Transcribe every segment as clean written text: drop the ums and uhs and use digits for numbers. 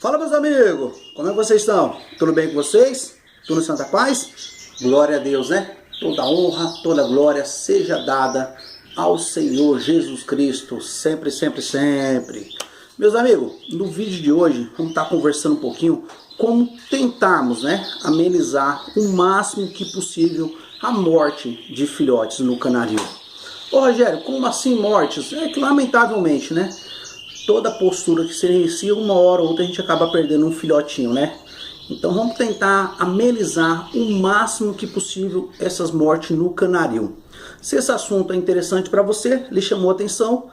Fala, meus amigos, como é que vocês estão? Tudo bem com vocês? Tudo em santa paz? Glória a Deus, né? Toda honra, toda glória seja dada ao Senhor Jesus Cristo, sempre, sempre, sempre. Meus amigos, no vídeo de hoje vamos estar conversando um pouquinho como tentarmos, né, amenizar o máximo que possível a morte de filhotes no canaril. Ô Rogério, como assim mortes? É que lamentavelmente, né? Toda postura que se inicia, uma hora ou outra a gente acaba perdendo um filhotinho, né? Então vamos tentar amenizar o máximo que possível essas mortes no canaril. Se esse assunto é interessante para você, lhe chamou a atenção,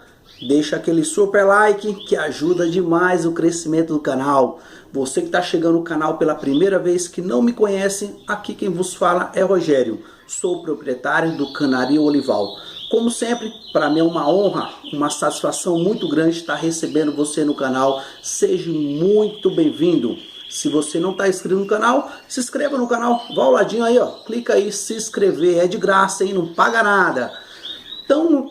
deixa aquele super like que ajuda demais o crescimento do canal. Você que está chegando no canal pela primeira vez, que não me conhece, aqui quem vos fala é Rogério. Sou proprietário do Canaril Olival. Como sempre, para mim é uma honra, uma satisfação muito grande estar recebendo você no canal. Seja muito bem-vindo. Se você não está inscrito no canal, se inscreva no canal. Vá ao ladinho aí, ó. Clica aí, se inscrever. É de graça, hein? Não paga nada.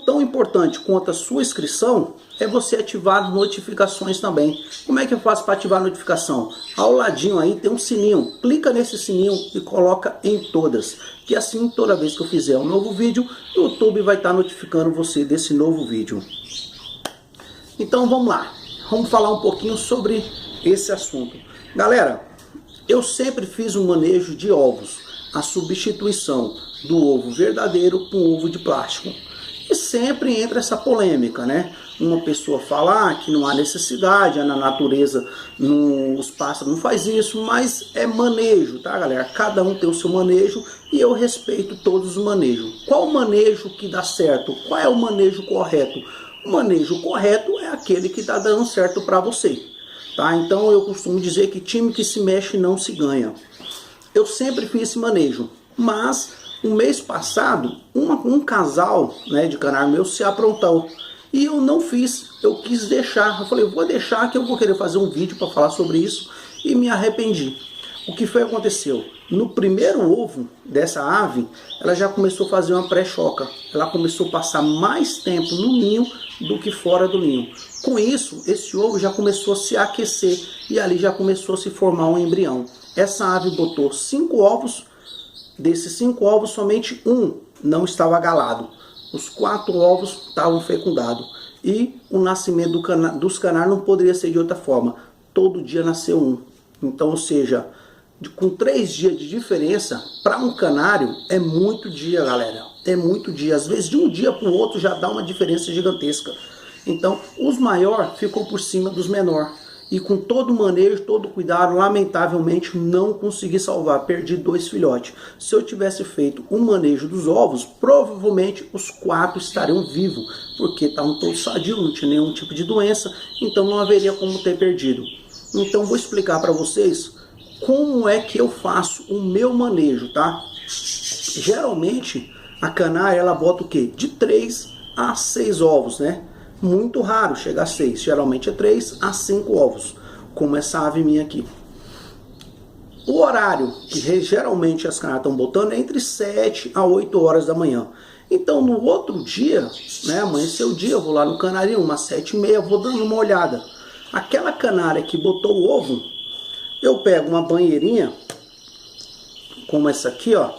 Tão importante quanto a sua inscrição é você ativar as notificações também. Como é que eu faço para ativar a notificação? Ao ladinho aí tem um sininho. Clica nesse sininho e coloca em todas. Que assim, toda vez que eu fizer um novo vídeo, o YouTube vai estar notificando você desse novo vídeo. Então vamos lá. Vamos falar um pouquinho sobre esse assunto. Galera, eu sempre fiz um manejo de ovos. A substituição do ovo verdadeiro por um ovo de plástico. E sempre entra essa polêmica, né? Uma pessoa fala que não há necessidade, na natureza os pássaros não faz isso, mas é manejo, tá, galera? Cada um tem o seu manejo e eu respeito todos os manejos. Qual o manejo que dá certo? Qual é o manejo correto? O manejo correto é aquele que está dando certo para você, tá? Então eu costumo dizer que time que se mexe não se ganha. Eu sempre fiz esse manejo, mas um mês passado, um casal, né, de canário meu se aprontou. E eu não fiz, eu quis deixar. Eu falei, vou deixar que eu vou querer fazer um vídeo para falar sobre isso. E me arrependi. O que foi que aconteceu? No primeiro ovo dessa ave, ela já começou a fazer uma pré-choca. Ela começou a passar mais tempo no ninho do que fora do ninho. Com isso, esse ovo já começou a se aquecer e ali já começou a se formar um embrião. Essa ave botou 5 ovos. Desses 5 ovos, somente um não estava galado. Os 4 ovos estavam fecundados. E o nascimento dos canários não poderia ser de outra forma. Todo dia nasceu um. Então, ou seja, com 3 dias de diferença, para um canário é muito dia, galera. É muito dia. Às vezes, de um dia para o outro já dá uma diferença gigantesca. Então, os maiores ficam por cima dos menores. E com todo o manejo, todo o cuidado, lamentavelmente não consegui salvar. Perdi 2 filhotes. Se eu tivesse feito um manejo dos ovos, provavelmente os 4 estariam vivos. Porque estavam todos sadios, não tinha nenhum tipo de doença. Então não haveria como ter perdido. Então vou explicar para vocês como é que eu faço o meu manejo, tá? Geralmente a canária ela bota o quê? De 3 a 6 ovos, né? Muito raro chegar a 6, geralmente é 3 a 5 ovos, como essa ave minha aqui. O horário que geralmente as canárias estão botando é entre 7 a 8 horas da manhã. Então no outro dia, né, amanheceu o dia, eu vou lá no canarinho, umas 7h30, vou dando uma olhada. Aquela canária que botou o ovo, eu pego uma banheirinha, como essa aqui, ó,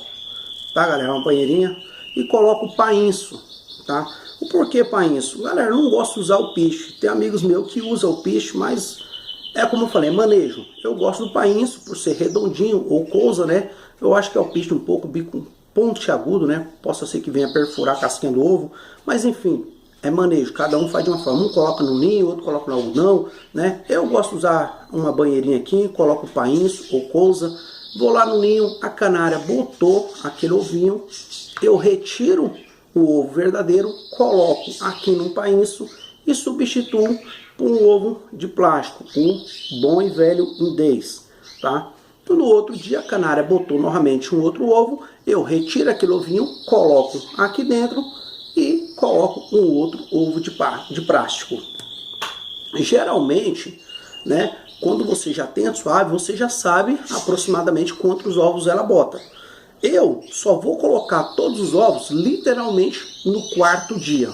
tá galera, uma banheirinha, e coloco o painço, tá? O porquê painço? Galera, eu não gosto de usar o piche. Tem amigos meus que usam o piche, mas é como eu falei, manejo. Eu gosto do painço por ser redondinho ou coisa, né? Eu acho que é o piche um pouco bico pontiagudo, né? Possa ser que venha perfurar a casquinha do ovo. Mas enfim, é manejo. Cada um faz de uma forma. Um coloca no ninho, outro coloca no algodão, né? Eu gosto de usar uma banheirinha aqui, coloco o painço ou coisa. Vou lá no ninho, a canária botou aquele ovinho. Eu retiro o ovo verdadeiro, coloco aqui num painço e substituo por um ovo de plástico, um bom e velho indês, tá? Então, no outro dia a canária botou novamente um outro ovo, eu retiro aquele ovinho, coloco aqui dentro e coloco um outro ovo de plástico. Geralmente, né, quando você já tem a sua ave, você já sabe aproximadamente quantos ovos ela bota. Eu só vou colocar todos os ovos literalmente no 4º dia.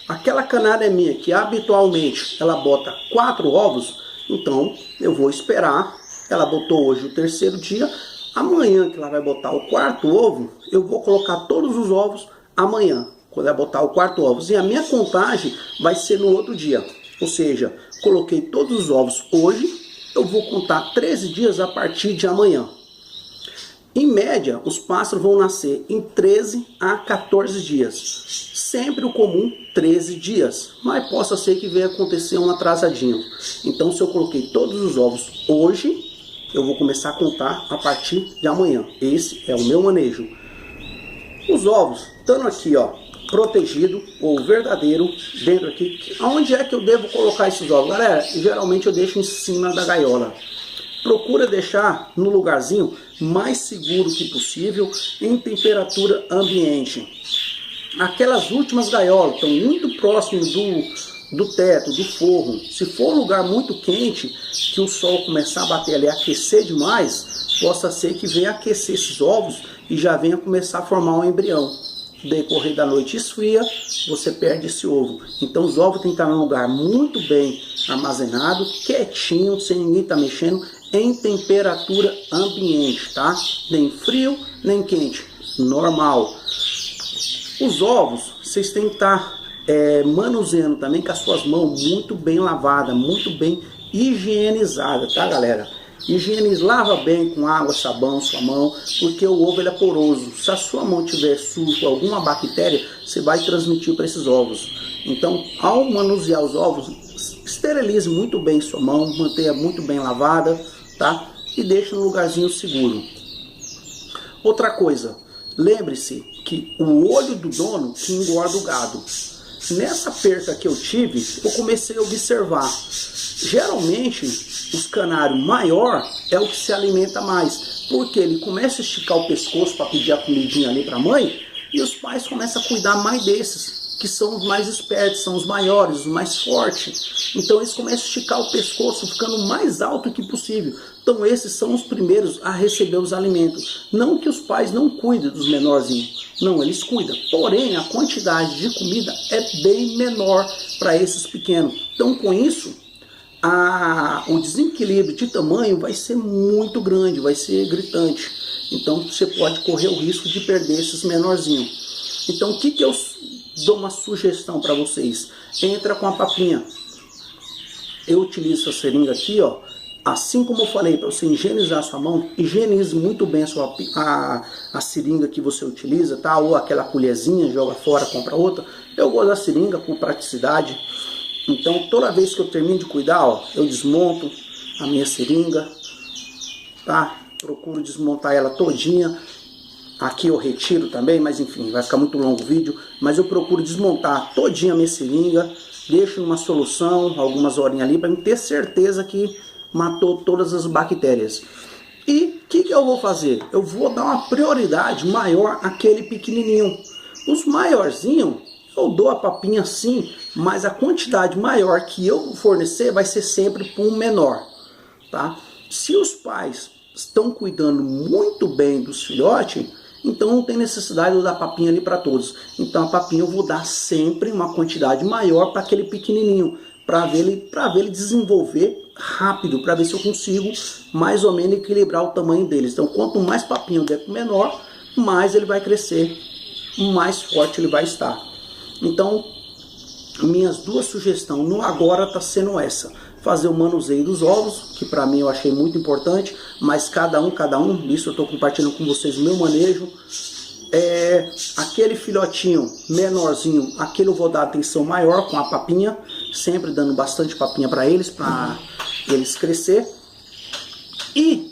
Aquela canária minha que habitualmente ela bota 4 ovos, Então eu vou esperar. Ela botou hoje o terceiro dia. Amanhã que ela vai botar o quarto ovo, eu vou colocar todos os ovos amanhã, quando ela botar o quarto ovo. E a minha contagem vai ser no outro dia. Ou seja, coloquei todos os ovos hoje, eu vou contar 13 dias a partir de amanhã. Em média, os pássaros vão nascer em 13 a 14 dias. Sempre o comum, 13 dias. Mas possa ser que venha acontecer um atrasadinho. Então, se eu coloquei todos os ovos hoje, eu vou começar a contar a partir de amanhã. Esse é o meu manejo. Os ovos, estando aqui, ó, protegido, ou verdadeiro, dentro aqui. Aonde é que eu devo colocar esses ovos? Galera, geralmente eu deixo em cima da gaiola. Procura deixar no lugarzinho mais seguro que possível, em temperatura ambiente. Aquelas últimas gaiolas estão muito próximas do teto, do forro. Se for um lugar muito quente, que o sol começar a bater ali, aquecer demais, possa ser que venha aquecer esses ovos e já venha começar a formar um embrião. No decorrer da noite esfria, você perde esse ovo. Então os ovos têm que estar num lugar muito bem armazenado, quietinho, sem ninguém estar mexendo, em temperatura ambiente, tá? Nem frio, nem quente, normal. Os ovos, vocês têm que estar manuseando também com as suas mãos muito bem lavadas, muito bem higienizadas, tá, galera? Lava bem com água, sabão, sua mão, porque o ovo ele é poroso. Se a sua mão tiver suja com alguma bactéria, você vai transmitir para esses ovos. Então, ao manusear os ovos, esterilize muito bem sua mão, mantenha muito bem lavada, tá? E deixe no lugarzinho seguro. Outra coisa, lembre-se que o olho do dono que engorda o gado. Nessa perca que eu tive, eu comecei a observar. Geralmente, os canários maior é o que se alimenta mais, porque ele começa a esticar o pescoço para pedir a comidinha ali para a mãe, e os pais começam a cuidar mais desses, que são os mais espertos, são os maiores, os mais fortes. Então eles começam a esticar o pescoço, ficando o mais alto que possível. Então esses são os primeiros a receber os alimentos. Não que os pais não cuidem dos menorzinhos, não, eles cuidam. Porém, a quantidade de comida é bem menor para esses pequenos. Então com isso, o desequilíbrio de tamanho vai ser muito grande, vai ser gritante. Então você pode correr o risco de perder esses menorzinhos. Então o que eu dou uma sugestão para vocês? Entra com a papinha. Eu utilizo essa seringa aqui, ó. Assim como eu falei, para você higienizar a sua mão, higienize muito bem a seringa que você utiliza, tá? Ou aquela colherzinha, joga fora, compra outra. Eu gosto da seringa por praticidade. Então, toda vez que eu termino de cuidar, ó, eu desmonto a minha seringa, tá? Procuro desmontar ela todinha. Aqui eu retiro também, mas enfim, vai ficar muito longo o vídeo. Mas eu procuro desmontar todinha a minha seringa, deixo numa solução, algumas horinhas ali, para ter certeza que matou todas as bactérias. E o que eu vou fazer? Eu vou dar uma prioridade maior àquele pequenininho. Os maiorzinhos, eu dou a papinha sim, mas a quantidade maior que eu fornecer vai ser sempre para um menor, tá? Se os pais estão cuidando muito bem dos filhotes, então não tem necessidade de eu dar papinha ali para todos. Então a papinha eu vou dar sempre uma quantidade maior para aquele pequenininho, para ver ele desenvolver rápido, para ver se eu consigo mais ou menos equilibrar o tamanho deles. Então quanto mais papinha eu der para o menor, mais ele vai crescer, mais forte ele vai estar. Então minhas duas sugestões no agora está sendo essa: fazer o manuseio dos ovos, que para mim eu achei muito importante, mas cada um, isso eu estou compartilhando com vocês o meu manejo. Aquele filhotinho menorzinho, aquele eu vou dar atenção maior com a papinha, sempre dando bastante papinha para eles crescer. E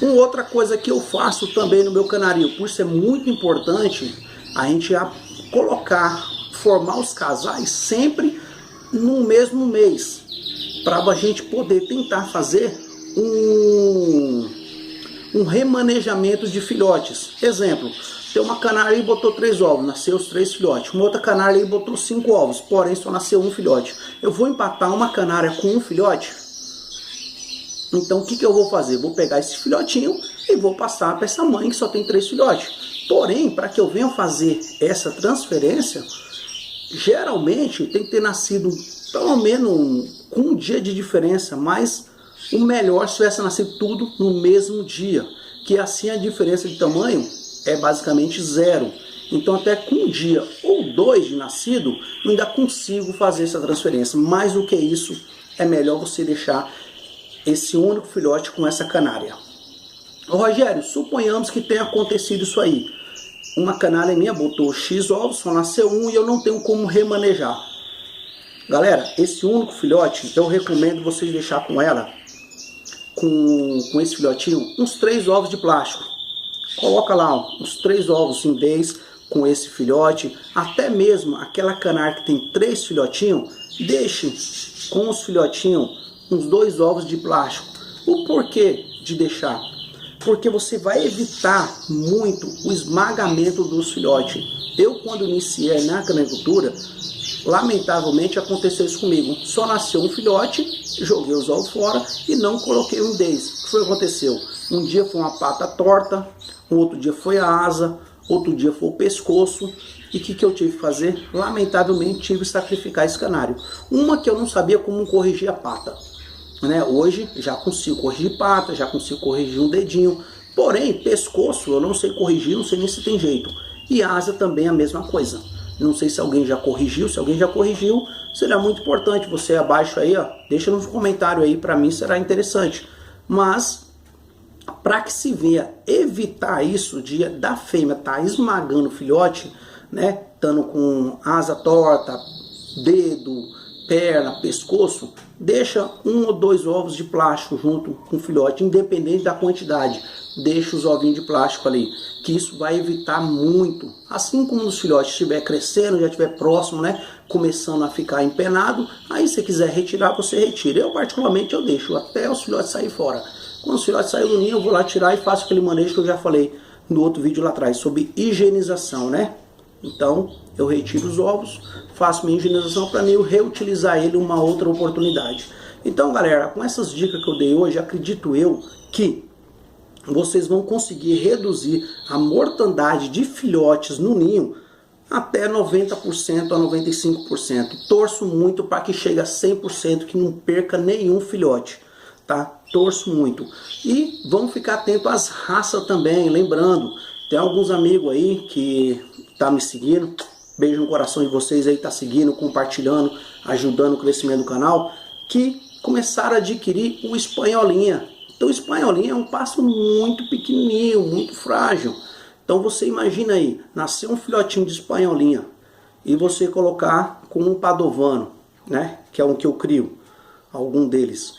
uma outra coisa que eu faço também no meu canarinho, por isso é muito importante a gente formar os casais sempre no mesmo mês, para a gente poder tentar fazer um remanejamento de filhotes. Exemplo, tem uma canária e botou 3 ovos, nasceu os 3 filhotes. Uma outra canária e botou 5 ovos, porém só nasceu 1 filhote. Eu vou empatar uma canária com 1 filhote? Então o que eu vou fazer? Vou pegar esse filhotinho e vou passar para essa mãe que só tem 3 filhotes. Porém, para que eu venha fazer essa transferência, geralmente tem que ter nascido pelo menos com um dia de diferença, mas o melhor se tivesse nascido tudo no mesmo dia, que assim a diferença de tamanho é basicamente zero. Então até com um dia ou 2 de nascido, eu ainda consigo fazer essa transferência. Mais do que isso, é melhor você deixar esse único filhote com essa canária. Ô Rogério, suponhamos que tenha acontecido isso aí. Uma canária minha botou X ovos, só nasceu um e eu não tenho como remanejar. Galera, esse único filhote, eu recomendo vocês deixar com ela, com esse filhotinho, uns 3 ovos de plástico. Coloca lá uns 3 ovos em vez com esse filhote, até mesmo aquela canária que tem 3 filhotinhos, deixe com os filhotinhos uns 2 ovos de plástico. O porquê de deixar? Porque você vai evitar muito o esmagamento dos filhotes. Eu, quando iniciei na canicultura, lamentavelmente aconteceu isso comigo. Só nasceu um filhote, joguei os ovos fora e não coloquei um deles. O que foi que aconteceu? Um dia foi uma pata torta, um outro dia foi a asa, outro dia foi o pescoço. E o que eu tive que fazer? Lamentavelmente tive que sacrificar esse canário. Uma que eu não sabia como corrigir a pata. Hoje já consigo corrigir pata, já consigo corrigir um dedinho. Porém, pescoço eu não sei corrigir, não sei nem se tem jeito. E asa também é a mesma coisa. Não sei se alguém já corrigiu, se alguém já corrigiu, será muito importante. Você abaixo aí, ó, deixa nos comentários aí, para mim será interessante. Mas para que se venha evitar isso da fêmea estar esmagando o filhote, estando com asa torta, dedo, perna, pescoço, deixa 1 ou 2 ovos de plástico junto com o filhote, independente da quantidade. Deixa os ovinhos de plástico ali, que isso vai evitar muito. Assim como os filhotes estiver crescendo, já estiver próximo, começando a ficar empenado, aí se quiser retirar, você retira. Eu particularmente eu deixo até os filhotes saírem fora. Quando os filhotes saírem do ninho, eu vou lá tirar e faço aquele manejo que eu já falei no outro vídeo lá atrás, sobre higienização, Então, eu retiro os ovos, faço minha higienização para mim reutilizar ele uma outra oportunidade. Então, galera, com essas dicas que eu dei hoje, acredito eu que vocês vão conseguir reduzir a mortandade de filhotes no ninho até 90% a 95%. Torço muito para que chegue a 100%, que não perca nenhum filhote, tá? Torço muito. E vamos ficar atento às raças também, lembrando, tem alguns amigos aí que tá me seguindo, beijo no coração de vocês aí, tá seguindo, compartilhando, ajudando o crescimento do canal, que começaram a adquirir o espanholinha. Então o espanholinha é um pássaro muito pequenininho, muito frágil. Então você imagina aí, nascer um filhotinho de espanholinha e você colocar com um padovano, que é um que eu crio, algum deles.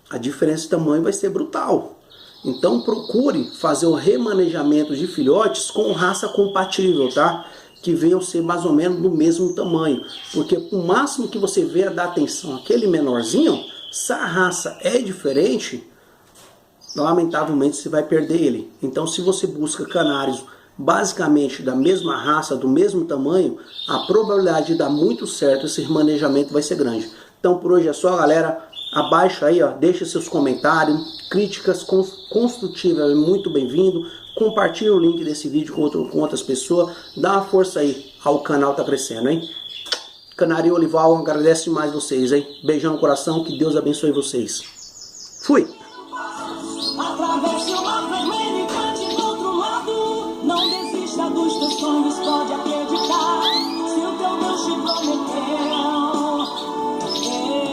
A diferença de tamanho vai ser brutal. Então procure fazer o remanejamento de filhotes com raça compatível, tá? Que venham ser mais ou menos do mesmo tamanho. Porque o máximo que você venha dar atenção àquele menorzinho, se a raça é diferente, lamentavelmente você vai perder ele. Então se você busca canários basicamente da mesma raça, do mesmo tamanho, a probabilidade de dar muito certo esse remanejamento vai ser grande. Então por hoje é só, galera. Abaixo aí, ó, deixa seus comentários, críticas construtivas, é muito bem-vindo. Compartilhe o link desse vídeo com outras pessoas. Dá uma força aí, o canal tá crescendo, hein? Canário Olival agradece demais vocês, hein? Beijão no coração, que Deus abençoe vocês. Fui!